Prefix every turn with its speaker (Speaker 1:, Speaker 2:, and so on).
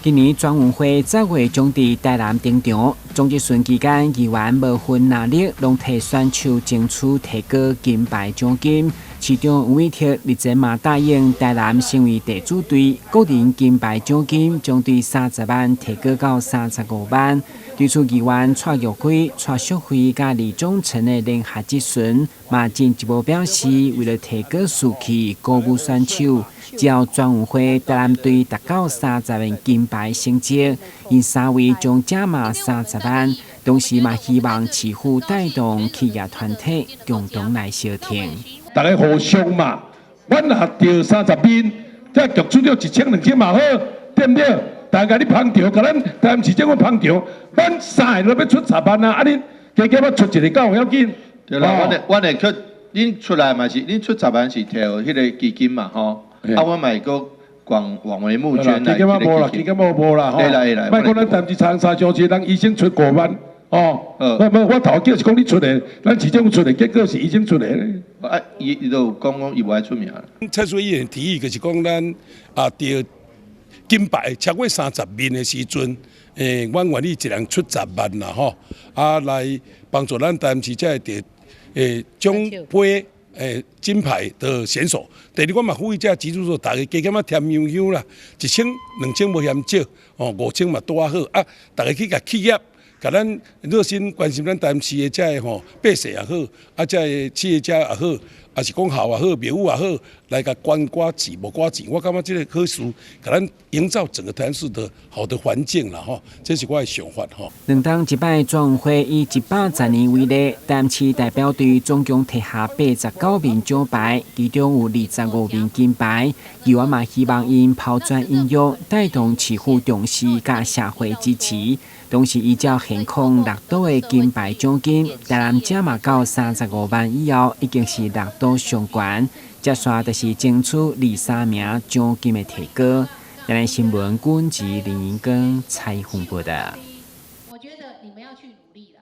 Speaker 1: 今年全运会10月将伫台南登场，总决赛期间，议员无分哪力，拢替选手争取提高金牌奖金。其中吴伟霆日前嘛答应台南成为地主队，个人金牌奖金将对30万提高到35万。对此，议员蔡玉辉、蔡淑慧甲李宗成的联合质询，嘛进一步表示，为了提高士气，鼓舞选手，只要全运会台南队达到30万金牌成绩，因3位将加码30万。同时嘛，希望市府带动企业团体共同来消停。
Speaker 2: 大家互相嘛，阮合到30面，再局出了1000、2000嘛好，对不对？大家你捧场，甲咱台南市政府捧场，咱3个都要出10万啊！啊，恁加减要出一个够要紧。
Speaker 3: 对啦，阮会去，恁出来嘛是，恁出10万是摕迄个基金嘛吼，啊，我嘛会个往回募捐来。
Speaker 2: 基金无啦，基金无啦吼。
Speaker 3: 会啦。
Speaker 2: 莫讲咱台南市长沙上市，人医生出5万。哦，我头叫是讲你出的，咱市政府出的，结果是医生出的咧。
Speaker 3: 啊，伊都有讲伊无爱出名。
Speaker 4: 蔡水议员提议就是讲咱得金牌超过30面的时阵，阮愿意一人出10万啦吼，来帮助咱台南市才会得奖杯金牌的选手。第二，我嘛呼吁这基础说，大家加减添悠悠啦，1000、2000无嫌少，5000嘛多好啊，大家去甲企业。甲咱热心关心咱台南市的这百姓也好，这企业家也好，也是讲校也好，庙宇也好，来甲捐寡钱无寡钱，我感觉这个好事，甲咱营造整个台南市的好的环境啦这是我的想法
Speaker 1: 两当一摆全运会以110年为例，台南市代表队总共摕下89面奖牌，其中有25面金牌。议员嘛希望因抛砖引玉，带动市府重视甲社会支持。同时，依照现况6都的金牌奖金，台南加码到35万以后，已经是6都上悬。接下就是争取2、3名奖金的提高。台南新闻管制林英光采访报道。